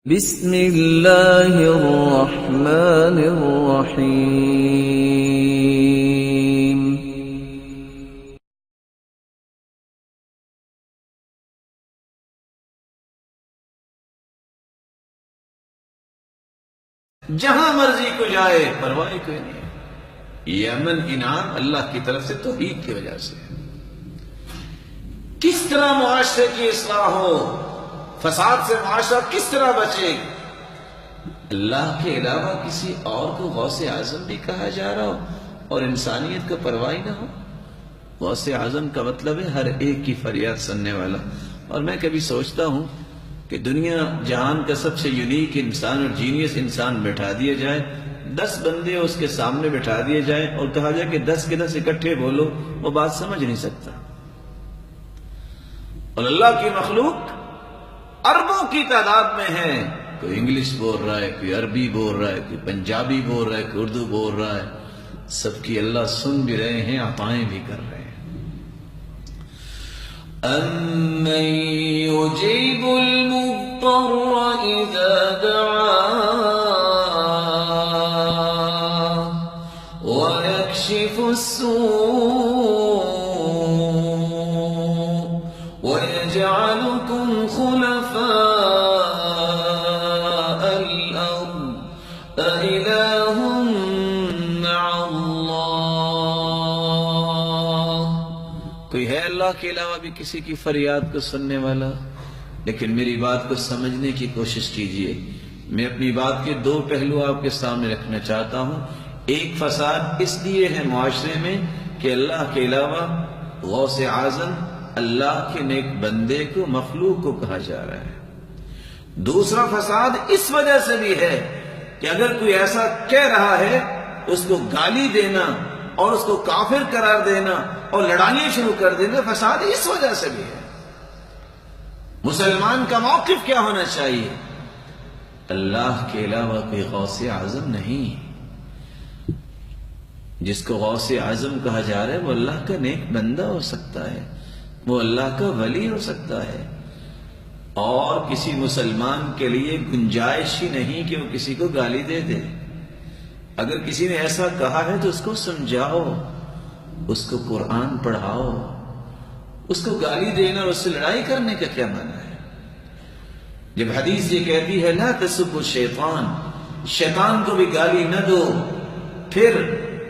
بسم اللہ الرحمن الرحیم جہاں مرضی کو جائے پرواہ کوئی نہیں. یہ امن انعام اللہ کی طرف سے توحید کی وجہ سے ہے. کس طرح معاشرے کی اصلاح ہو، فساد سے معاشرہ کس طرح بچے. اللہ کے علاوہ کسی اور کو غوث اعظم بھی کہا جا رہا ہو اور انسانیت کو پرواہ نہ ہو. غوث اعظم کا مطلب ہے ہر ایک کی فریاد سننے والا. اور میں کبھی سوچتا ہوں کہ دنیا جہان کا سب سے یونیک انسان اور جینیس انسان بٹھا دیا جائے، 10 بندے اس کے سامنے بٹھا دیے جائیں اور کہا جائے کہ 10 کے 10 اکٹھے بولو، وہ بات سمجھ نہیں سکتا. اور اللہ کی مخلوق اربوں کی تعداد میں ہے. کوئی انگلش بول رہا ہے، کوئی عربی بول رہا ہے، کوئی پنجابی بول رہا ہے، کوئی اردو بول رہا ہے. سب کی اللہ سن بھی رہے ہیں، عطائیں بھی کر رہے ہیں. أَمَّن يُجِيبُ الْمُضْطَرَّ إِذَا دَعَاهُ وَيَكْشِفُ السُّوءَ وَيَجْعَلُكُمْ خُلَفَاءَ الْأَرْضِ أَإِلَٰهٌ مَّعَ اللَّهِ. کوئی ہے اللہ کے علاوہ بھی کسی کی فریاد کو سننے والا؟ لیکن میری بات کو سمجھنے کی کوشش کیجئے. میں اپنی بات کے 2 پہلو آپ کے سامنے رکھنا چاہتا ہوں. ایک، فساد اس لیے ہے معاشرے میں کہ اللہ کے علاوہ غوث اعظم اللہ کے نیک بندے کو، مخلوق کو کہا جا رہا ہے. دوسرا، فساد اس وجہ سے بھی ہے کہ اگر کوئی ایسا کہہ رہا ہے اس کو گالی دینا اور اس کو کافر قرار دینا اور لڑائیاں شروع کر دینا، فساد اس وجہ سے بھی ہے. مسلمان کا موقف کیا ہونا چاہیے؟ اللہ کے علاوہ کوئی غوث اعظم نہیں. جس کو غوث اعظم کہا جا رہا ہے وہ اللہ کا نیک بندہ ہو سکتا ہے، وہ اللہ کا ولی ہو سکتا ہے. اور کسی مسلمان کے لیے گنجائش ہی نہیں کہ وہ کسی کو گالی دے دے. اگر کسی نے ایسا کہا ہے تو اس کو سمجھاؤ، اس کو قرآن پڑھاؤ. اس کو گالی دینا اور اس سے لڑائی کرنے کا کیا معنی ہے؟ جب حدیث یہ کہتی ہے لا تسبوا الشیطان، شیطان کو بھی گالی نہ دو، پھر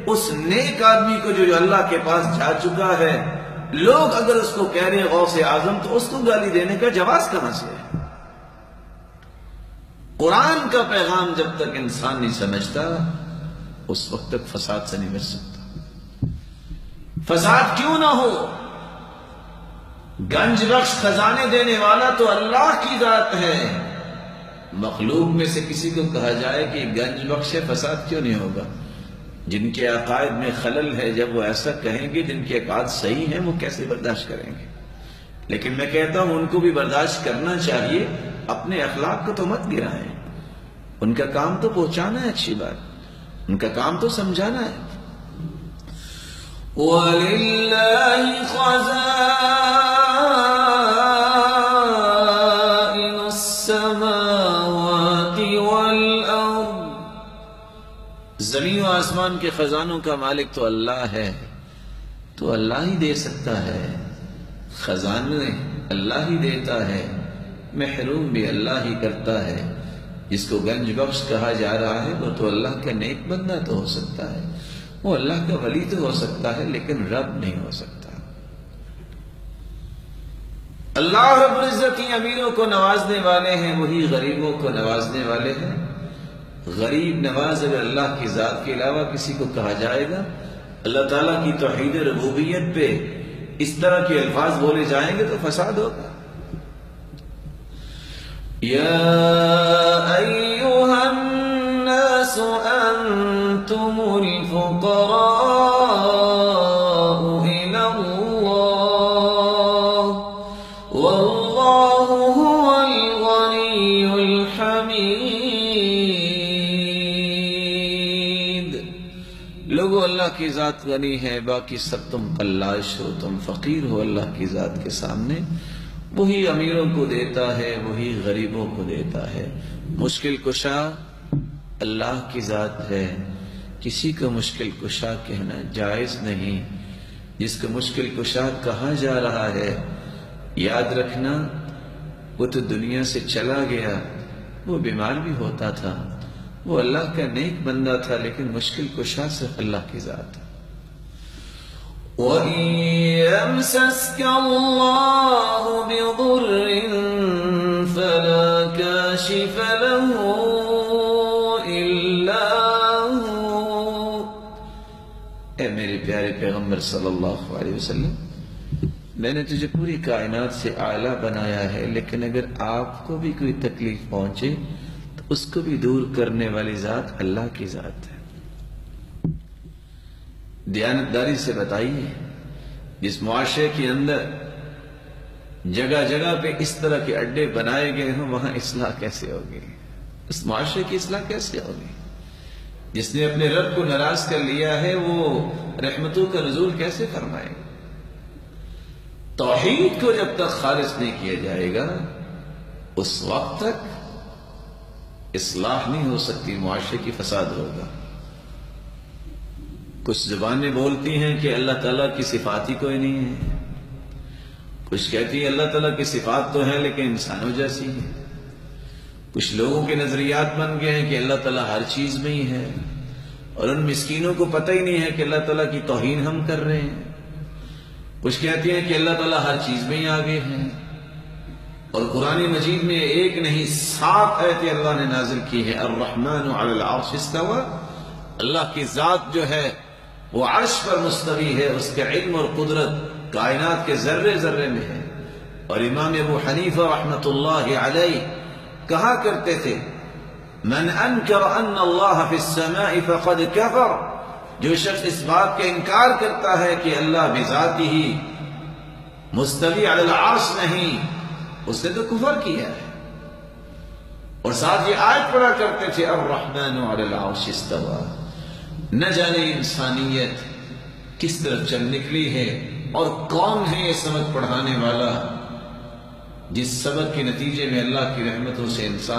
اس نیک آدمی کو جو اللہ کے پاس جا چکا ہے، لوگ اگر اس کو کہہ رہے ہیں غوث اعظم، تو اس کو گالی دینے کا جواز کہاں سے ہے؟ قرآن کا پیغام جب تک انسان نہیں سمجھتا اس وقت تک فساد سے نہیں بچ سکتا. فساد کیوں نہ ہو؟ گنج بخش خزانے دینے والا تو اللہ کی ذات ہے. مخلوق میں سے کسی کو کہا جائے کہ گنج بخش ہے، فساد کیوں نہیں ہوگا؟ جن کے عقائد میں خلل ہے، جب وہ ایسا کہیں گے، جن کے عقائد صحیح ہیں، وہ کیسے برداشت کریں گے؟ لیکن میں کہتا ہوں ان کو بھی برداشت کرنا چاہیے. اپنے اخلاق کو تو مت گرائیں. ان کا کام تو پہنچانا ہے اچھی بات، ان کا کام تو سمجھانا ہے. وَلِلَّهِ خَزَائِنُ السَّمَاوَاتِ وَالْأَرْضِ. زمین و آسمان کے خزانوں کا مالک تو اللہ ہے، تو اللہ ہی دے سکتا ہے. خزانے اللہ ہی دیتا ہے، محروم بھی اللہ ہی کرتا ہے. جس کو گنج بخش کہا جا رہا ہے وہ تو اللہ کا نیک بندہ تو ہو سکتا ہے، وہ اللہ کا ولی تو ہو سکتا ہے، لیکن رب نہیں ہو سکتا. اللہ رب العزت ہی امیروں کو نوازنے والے ہیں، وہی غریبوں کو نوازنے والے ہیں. غریب نواز اگر اللہ کی ذات کے علاوہ کسی کو کہا جائے گا، اللہ تعالیٰ کی توحید ربوبیت پہ اس طرح کے الفاظ بولے جائیں گے تو فساد ہوگا. یا ایھا الناس انتم الفقراء الی اللہ واللہ هو الغنی الحمید. لوگو اللہ کی ذات غنی ہے، باقی سب تم قلاش ہو، تم فقیر ہو اللہ کی ذات کے سامنے. وہی امیروں کو دیتا ہے، وہی غریبوں کو دیتا ہے۔ مشکل کشا اللہ کی ذات ہے، کسی کو مشکل کشا کہنا جائز نہیں۔ جس کو مشکل کشا کہا جا رہا ہے، یاد رکھنا وہ تو دنیا سے چلا گیا، وہ بیمار بھی ہوتا تھا، وہ اللہ کا نیک بندہ تھا، لیکن مشکل کشا صرف اللہ کی ذات ہے۔ وَإِن يَمْسَسْكَ اللَّهُ بِضُرٍّ فَلَا كَاشِفَ لَهُ إِلَّا هُوَ۔ اے میرے پیارے پیغمبر صلی اللہ علیہ وسلم، میں نے تجھے پوری کائنات سے اعلیٰ بنایا ہے، لیکن اگر آپ کو بھی کوئی تکلیف پہنچے تو اس کو بھی دور کرنے والی ذات اللہ کی ذات ہے۔ دیانتداری سے بتائیے، جس معاشرے کے اندر جگہ جگہ پہ اس طرح کے اڈے بنائے گئے ہوں، وہاں اصلاح کیسے ہوگی؟ اس معاشرے کی اصلاح کیسے ہوگی؟ جس نے اپنے رب کو ناراض کر لیا ہے، وہ رحمتوں کا نزول کیسے فرمائے؟ توحید کو جب تک خالص نہیں کیا جائے گا، اس وقت تک اصلاح نہیں ہو سکتی، معاشرے کی فساد ہوگا۔ کچھ زبانیں بولتی ہیں کہ اللہ تعالیٰ کی صفات ہی کوئی نہیں ہے، کچھ کہتی ہیں اللہ تعالیٰ کی صفات تو ہیں لیکن انسانوں جیسی ہیں، کچھ لوگوں کے نظریات بن گئے ہیں کہ اللہ تعالیٰ ہر چیز میں ہی ہے، اور ان مسکینوں کو پتہ ہی نہیں ہے کہ اللہ تعالیٰ کی توہین ہم کر رہے ہیں۔ کچھ کہتی ہیں کہ اللہ تعالیٰ ہر چیز میں ہی آگے ہیں، اور قرآن مجید میں ایک نہیں 7 آیتیں اللہ نے نازل کی ہے۔ الرحمن علی العرش استوى، اللہ کی ذات جو ہے وہ عرش پر مستوی ہے، اس کے علم اور قدرت کائنات کے ذرے ذرے میں ہے۔ اور امام ابو حنیفہ رحمۃ اللہ علیہ کہا کرتے تھے، من انکر ان اللہ فی السماء فقد کفر، جو شخص اس بات کا انکار کرتا ہے کہ اللہ بذاتہ ہی مستوی علی العرش نہیں، اس نے تو کفر کیا ہے۔ اور ساتھ یہ آیت پڑھا کرتے تھے، الرحمن علی العرش استوى۔ نہ جانے انسانیت کس طرف چل نکلی ہے، اور کون ہے یہ سبق پڑھانے والا، جس سبق کے نتیجے میں اللہ کی رحمتوں سے انسان